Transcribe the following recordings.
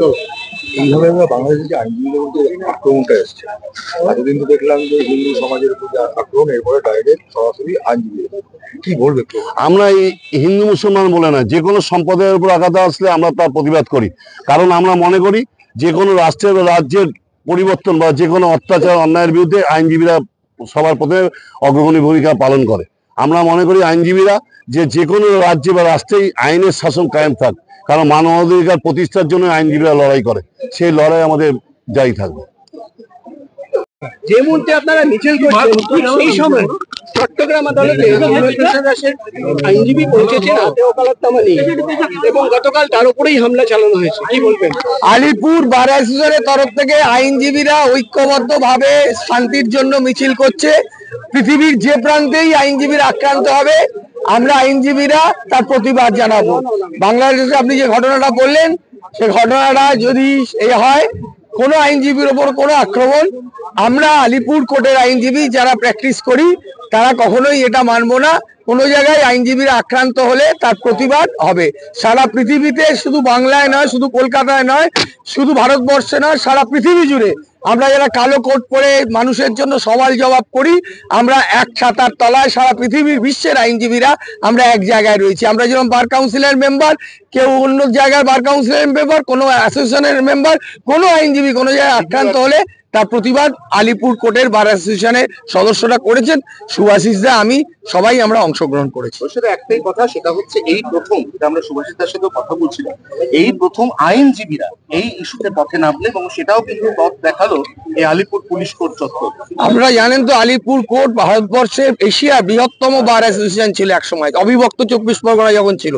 তো এইভাবে আমরা বাংলাদেশে যে আইনজীবীদের মধ্যে আক্রমণটা এসছে, এতদিন তো দেখলাম যে হিন্দু সমাজের উপর আক্রমণ, এরপরে ডাইরেক্ট সরাসরি আইনজীবী। কি বলবে? আমরা এই হিন্দু মুসলমান বলে না, যে কোনো সম্প্রদায়ের উপর আঘাত আসলে আমরা তার প্রতিবাদ করি। কারণ আমরা মনে করি যে কোনো রাষ্ট্রের বা রাজ্যের পরিবর্তন বা যে কোনো অত্যাচার অন্যায়ের বিরুদ্ধে আইনজীবীরা সবার প্রথমে অগ্রগণী ভূমিকা পালন করে। আমরা মনে করি আইনজীবীরা যে কোনো রাজ্যে বা রাষ্ট্রেই আইনের শাসন কায়েম থাক, কারণ মানবাধিকার প্রতিষ্ঠার জন্য আইনজীবীরা লড়াই করে, সেই লড়াই আমাদের জারি থাকবে। যে মুহূর্তে আপনারা মিছিল করছেন সেই সময় চট্টগ্রাম আদালতে আইনজীবী পৌঁছেছেন, হাতে ওকালতনামা নিয়ে, এবং গতকাল তার উপরেই হামলা চালানো হয়েছে। কি বলবেন? আলিপুর বার অ্যাসোসিয়েশনের তরফ থেকে আইনজীবীরা ঐক্যবদ্ধভাবে শান্তির জন্য মিছিল করছে। পৃথিবীর যে প্রান্তেই আইনজীবীরা আক্রান্ত হবে, আমরা আইনজীবীরা তার প্রতিবাদ জানাবো। বাংলাদেশে আপনি যে ঘটনাটা বললেন, সে ঘটনাটা যদি হয় কোনো আইনজীবীর ওপর কোনো আক্রমণ, আমরা আলিপুর কোর্টের আইনজীবী যারা প্র্যাকটিস করি তারা কখনোই এটা মানবো না। কোনো জায়গায় আইনজীবীরা আক্রান্ত হলে তার প্রতিবাদ হবে। সারা পৃথিবীতে, শুধু বাংলায় নয়, শুধু কলকাতায় নয়, শুধু ভারতবর্ষে নয়, সারা পৃথিবী জুড়ে আমরা যারা কালো কোট পরে মানুষের জন্য সওয়াল জবাব করি, আমরা এক ছাতার তলায় সারা পৃথিবীর বিশ্বের আইনজীবীরা আমরা এক জায়গায় রয়েছি। আমরা যেরকম বার কাউন্সিলের মেম্বার, কেউ অন্য জায়গায় বার কাউন্সিলের মেম্বার, কোনো অ্যাসোসিয়েশনের মেম্বার, কোনো আইনজীবী কোনো জায়গায় আক্রান্ত হলে তার প্রতিবাদ আলিপুর কোর্টের বার অ্যাসোসিয়েশনের সদস্যরা করেছেন। সুভাষিসদা, আমি সবাই আমরা অংশগ্রহণ করেছি। সেটা একটাই কথা, সেটা হচ্ছে এই প্রথম, যেটা আমরা সুভাষিসদার সাথে কথা বলছিলাম, এই প্রথম আইনজীবীরা এই ইস্যুতে পথে নামলে, এবং সেটাও কিন্তু পথ দেখালো এই আলিপুর পুলিশ কোর্ট চত্বর। আপনারা জানেন তো, আলিপুর কোর্ট ভারতবর্ষের এশিয়ার বৃহত্তম বার অ্যাসোসিয়েশন ছিল এক সময়, অবিভক্ত 24 পরগনা যখন ছিল।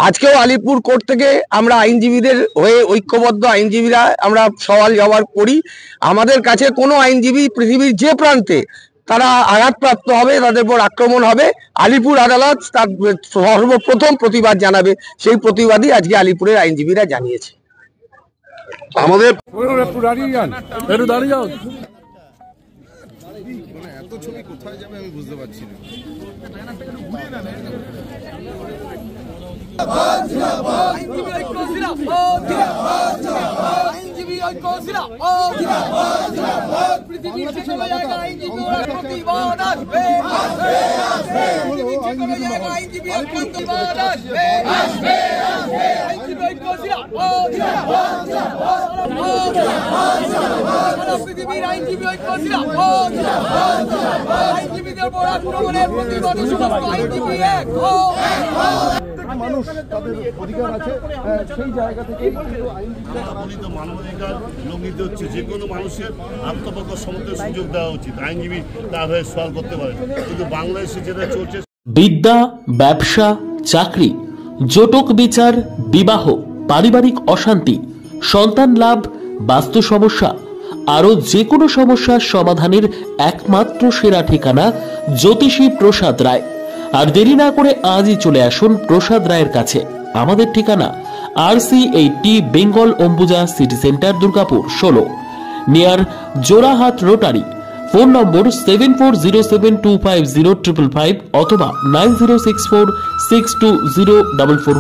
আজকেও আলিপুর কোর্ট থেকে আমরা আইনজীবীদের হয়ে ঐক্যবদ্ধ আইনজীবীরা আমরা সওয়াল জবাব করি। আমাদের কাছে কোনো আইনজীবী পৃথিবীর যে প্রান্তে তারা আঘাতপ্রাপ্ত হবে, তাদের উপর আক্রমণ হবে, আলিপুর আদালত তার সর্বপ্রথম প্রতিবাদ জানাবে। সেই প্রতিবাদই আজকে আলিপুরের আইনজীবীরা জানিয়েছে। আমাদের এত ছবি কোথায় যাবে আমি বুঝতে পারছি না। পৃথিবীর আইনজীবী আইনজীবীদের উপর আক্রমণের প্রতিবাদে সমস্ত আইনজীবী এক। মানুষ তাদের অধিকার আছে, সেই জায়গা থেকে মানবাধিকার লঙ্ঘিত হচ্ছে। যে কোনো মানুষের আত্মপক্ষ সমর্থনের সুযোগ দেওয়া উচিত, আইনজীবী তার হয়ে সওয়াল করতে পারে। কিন্তু বাংলাদেশে যেটা চলছে, বিদ্যা, ব্যবসা, চাকরি, জটক বিচার, বিবাহ, পারিবারিক অশান্তি, সন্তান লাভ, বাস্তু সমস্যা, আরো যে কোনো সমস্যার সমাধানের একমাত্র সেরা ঠিকানা জ্যোতিষী প্রসাদ রায়। আর দেরি না করে আজই চলে আসুন প্রসাদ রায়ের কাছে। আমাদের ঠিকানা RC80 Bengal Ambuja city centre, Durgapur 16, near Jorhat rotary. Phone নম্বর 7407250555 অথবা 9064620444।